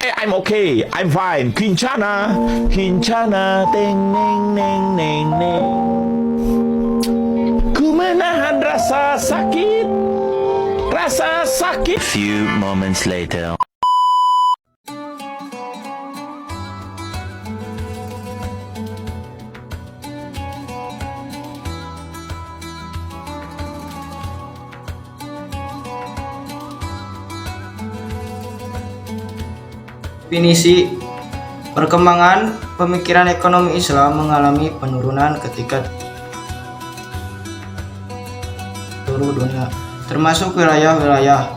I'm okay, I'm fine. Kincana, kincana, teng neng neng neng neng. Ku menahan rasa sakit, rasa sakit. Few moments later. Definisi perkembangan pemikiran ekonomi Islam mengalami penurunan ketika seluruh dunia, termasuk wilayah-wilayah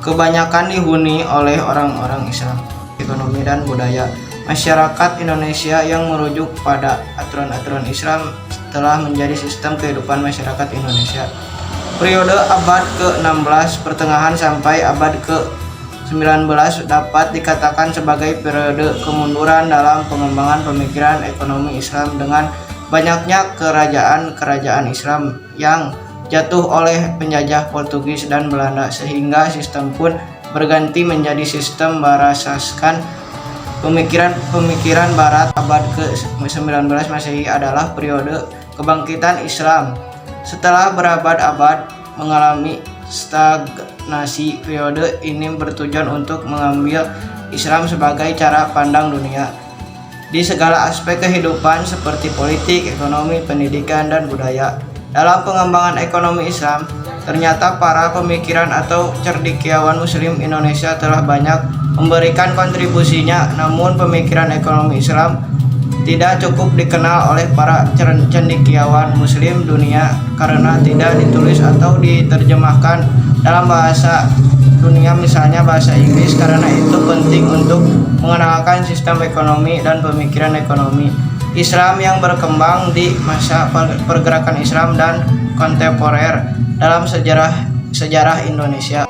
kebanyakan dihuni oleh orang-orang Islam. Ekonomi dan budaya masyarakat Indonesia yang merujuk pada aturan-aturan Islam telah menjadi sistem kehidupan masyarakat Indonesia. Periode abad ke-16 pertengahan sampai abad ke-19 dapat dikatakan sebagai periode kemunduran dalam pengembangan pemikiran ekonomi Islam dengan banyaknya kerajaan-kerajaan Islam yang jatuh oleh penjajah Portugis dan Belanda, sehingga sistem pun berganti menjadi sistem berasaskan pemikiran Barat. Abad ke-19 Masehi adalah periode kebangkitan Islam. Setelah berabad-abad mengalami stagnasi, periode ini bertujuan untuk mengambil Islam sebagai cara pandang dunia di segala aspek kehidupan seperti politik, ekonomi, pendidikan, dan budaya. Dalam pengembangan ekonomi Islam, ternyata para pemikiran atau cendekiawan Muslim Indonesia telah banyak memberikan kontribusinya, namun pemikiran ekonomi Islam tidak cukup dikenal oleh para cendekiawan Muslim dunia karena tidak ditulis atau diterjemahkan dalam bahasa dunia, misalnya bahasa Inggris. Karena itu penting untuk mengenalkan sistem ekonomi dan pemikiran ekonomi Islam yang berkembang di masa pergerakan Islam dan kontemporer dalam sejarah Indonesia.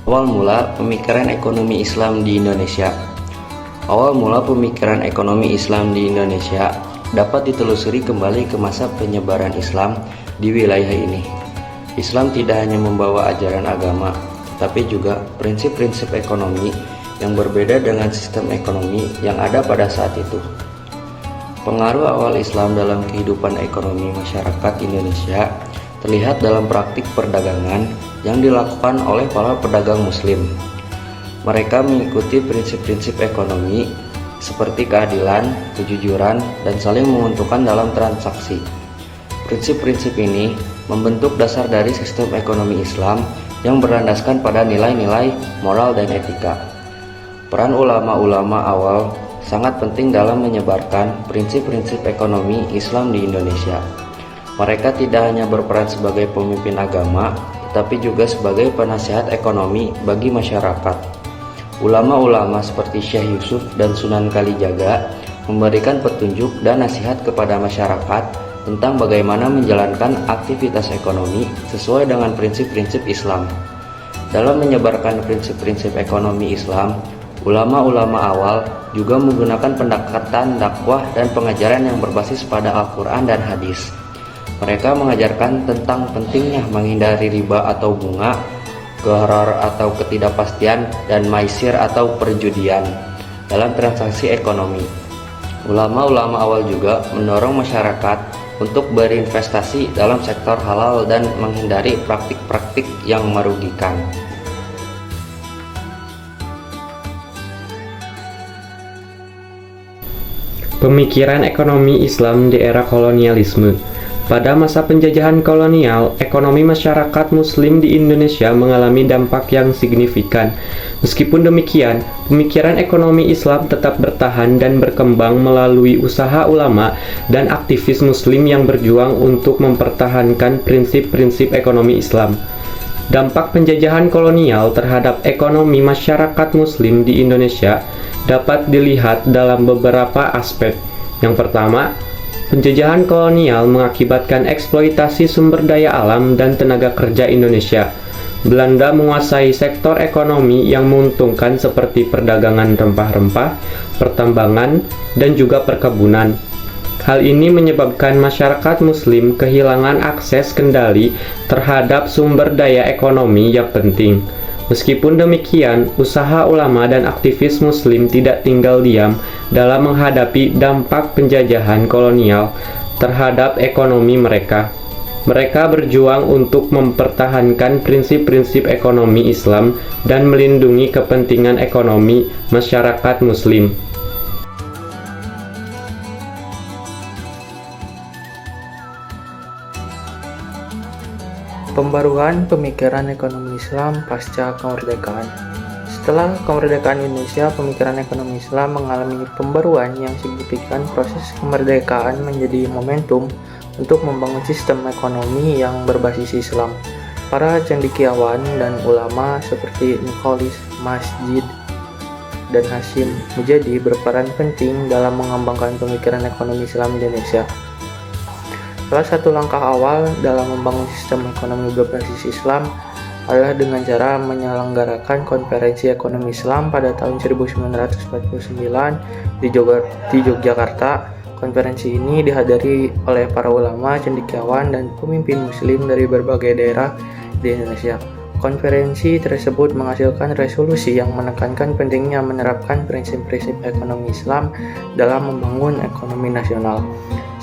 Awal mula pemikiran ekonomi Islam di Indonesia. Awal mula pemikiran ekonomi Islam di Indonesia dapat ditelusuri kembali ke masa penyebaran Islam di wilayah ini. Islam tidak hanya membawa ajaran agama, tapi juga prinsip-prinsip ekonomi yang berbeda dengan sistem ekonomi yang ada pada saat itu. Pengaruh awal Islam dalam kehidupan ekonomi masyarakat Indonesia terlihat dalam praktik perdagangan yang dilakukan oleh para pedagang Muslim. Mereka mengikuti prinsip-prinsip ekonomi seperti keadilan, kejujuran, dan saling menguntungkan dalam transaksi. Prinsip-prinsip ini membentuk dasar dari sistem ekonomi Islam yang berlandaskan pada nilai-nilai moral dan etika. Peran ulama-ulama awal sangat penting dalam menyebarkan prinsip-prinsip ekonomi Islam di Indonesia. Mereka tidak hanya berperan sebagai pemimpin agama, tetapi juga sebagai penasihat ekonomi bagi masyarakat. Ulama-ulama seperti Syekh Yusuf dan Sunan Kalijaga memberikan petunjuk dan nasihat kepada masyarakat tentang bagaimana menjalankan aktivitas ekonomi sesuai dengan prinsip-prinsip Islam. Dalam menyebarkan prinsip-prinsip ekonomi Islam, ulama-ulama awal juga menggunakan pendekatan dakwah dan pengajaran yang berbasis pada Al-Quran dan hadis. Mereka mengajarkan tentang pentingnya menghindari riba atau bunga, gharar atau ketidakpastian, dan maisir atau perjudian dalam transaksi ekonomi. Ulama-ulama awal juga mendorong masyarakat untuk berinvestasi dalam sektor halal dan menghindari praktik-praktik yang merugikan. Pemikiran ekonomi Islam di era kolonialisme. Pada masa penjajahan kolonial, ekonomi masyarakat Muslim di Indonesia mengalami dampak yang signifikan. Meskipun demikian, pemikiran ekonomi Islam tetap bertahan dan berkembang melalui usaha ulama dan aktivis Muslim yang berjuang untuk mempertahankan prinsip-prinsip ekonomi Islam. Dampak penjajahan kolonial terhadap ekonomi masyarakat Muslim di Indonesia dapat dilihat dalam beberapa aspek. Yang pertama, penjajahan kolonial mengakibatkan eksploitasi sumber daya alam dan tenaga kerja Indonesia. Belanda menguasai sektor ekonomi yang menguntungkan seperti perdagangan rempah-rempah, pertambangan, dan juga perkebunan. Hal ini menyebabkan masyarakat Muslim kehilangan akses kendali terhadap sumber daya ekonomi yang penting. Meskipun demikian, usaha ulama dan aktivis Muslim tidak tinggal diam dalam menghadapi dampak penjajahan kolonial terhadap ekonomi mereka. Mereka berjuang untuk mempertahankan prinsip-prinsip ekonomi Islam dan melindungi kepentingan ekonomi masyarakat Muslim. Pembaruan pemikiran ekonomi Islam pasca kemerdekaan. Setelah kemerdekaan Indonesia, pemikiran ekonomi Islam mengalami pembaruan yang signifikan. Proses kemerdekaan menjadi momentum untuk membangun sistem ekonomi yang berbasis Islam. Para cendekiawan dan ulama seperti Nicholas Masjid dan Hashim Mujadi berperan penting dalam mengembangkan pemikiran ekonomi Islam Indonesia. Salah satu langkah awal dalam membangun sistem ekonomi berbasis Islam adalah dengan cara menyelenggarakan konferensi ekonomi Islam pada tahun 1949 di Yogyakarta. Konferensi ini dihadiri oleh para ulama, cendekiawan, dan pemimpin Muslim dari berbagai daerah di Indonesia. Konferensi tersebut menghasilkan resolusi yang menekankan pentingnya menerapkan prinsip-prinsip ekonomi Islam dalam membangun ekonomi nasional.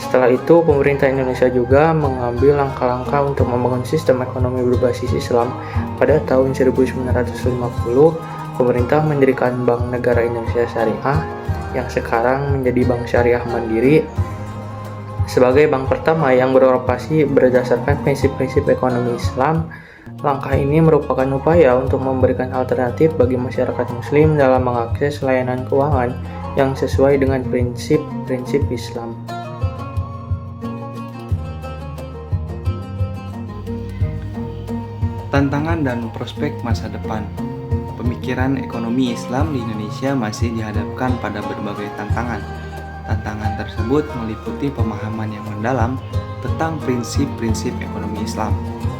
Setelah itu, pemerintah Indonesia juga mengambil langkah-langkah untuk membangun sistem ekonomi berbasis Islam. Pada tahun 1950, pemerintah mendirikan Bank Negara Indonesia Syariah yang sekarang menjadi Bank Syariah Mandiri sebagai bank pertama yang beroperasi berdasarkan prinsip-prinsip ekonomi Islam. Langkah ini merupakan upaya untuk memberikan alternatif bagi masyarakat Muslim dalam mengakses layanan keuangan yang sesuai dengan prinsip-prinsip Islam. Tantangan dan prospek masa depan. Pemikiran ekonomi Islam di Indonesia masih dihadapkan pada berbagai tantangan. Tantangan tersebut meliputi pemahaman yang mendalam tentang prinsip-prinsip ekonomi Islam,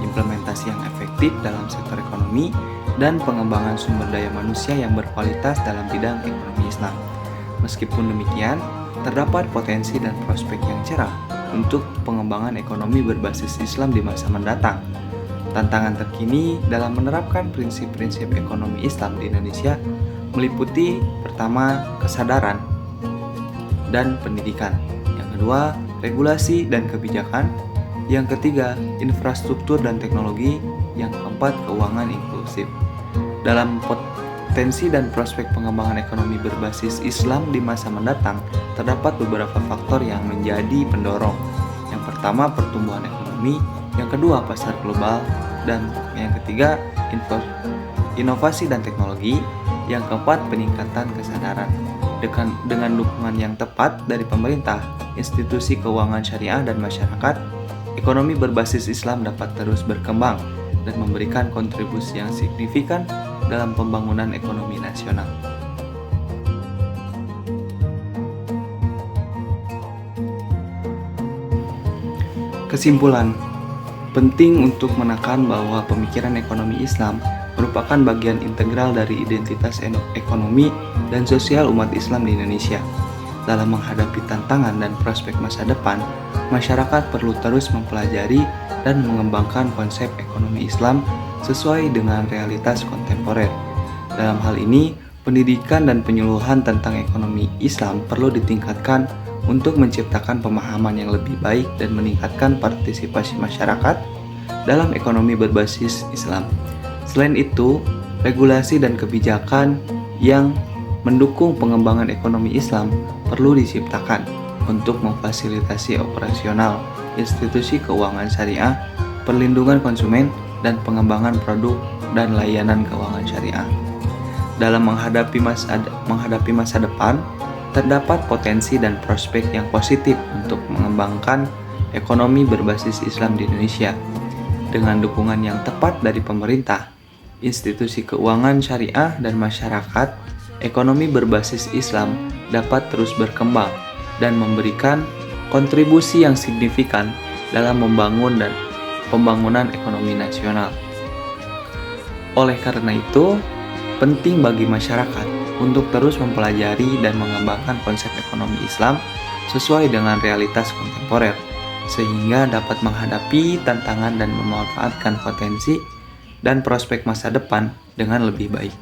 implementasi yang efektif dalam sektor ekonomi, dan pengembangan sumber daya manusia yang berkualitas dalam bidang ekonomi Islam. Meskipun demikian, terdapat potensi dan prospek yang cerah untuk pengembangan ekonomi berbasis Islam di masa mendatang. Tantangan terkini dalam menerapkan prinsip-prinsip ekonomi Islam di Indonesia meliputi pertama, kesadaran dan pendidikan. Yang kedua, regulasi dan kebijakan. Yang ketiga, infrastruktur dan teknologi. Yang keempat, keuangan inklusif. Dalam potensi dan prospek pengembangan ekonomi berbasis Islam di masa mendatang, terdapat beberapa faktor yang menjadi pendorong. Yang pertama, pertumbuhan ekonomi. Yang kedua, pasar global. Dan yang ketiga, inovasi dan teknologi. Yang keempat, peningkatan kesadaran. Dengan dukungan yang tepat dari pemerintah, institusi keuangan syariah, dan masyarakat, ekonomi berbasis Islam dapat terus berkembang dan memberikan kontribusi yang signifikan dalam pembangunan ekonomi nasional. Kesimpulan, penting untuk menekan bahwa pemikiran ekonomi Islam merupakan bagian integral dari identitas ekonomi dan sosial umat Islam di Indonesia. Dalam menghadapi tantangan dan prospek masa depan, masyarakat perlu terus mempelajari dan mengembangkan konsep ekonomi Islam sesuai dengan realitas kontemporer. Dalam hal ini, pendidikan dan penyuluhan tentang ekonomi Islam perlu ditingkatkan untuk menciptakan pemahaman yang lebih baik dan meningkatkan partisipasi masyarakat dalam ekonomi berbasis Islam. Selain itu, regulasi dan kebijakan yang mendukung pengembangan ekonomi Islam perlu diciptakan untuk memfasilitasi operasional institusi keuangan syariah, perlindungan konsumen, dan pengembangan produk dan layanan keuangan syariah. Dalam menghadapi masa depan, terdapat potensi dan prospek yang positif untuk mengembangkan ekonomi berbasis Islam di Indonesia. Dengan dukungan yang tepat dari pemerintah, institusi keuangan syariah, dan masyarakat, ekonomi berbasis Islam dapat terus berkembang dan memberikan kontribusi yang signifikan dalam membangun dan pembangunan ekonomi nasional. Oleh karena itu, penting bagi masyarakat untuk terus mempelajari dan mengembangkan konsep ekonomi Islam sesuai dengan realitas kontemporer, sehingga dapat menghadapi tantangan dan memanfaatkan potensi dan prospek masa depan dengan lebih baik.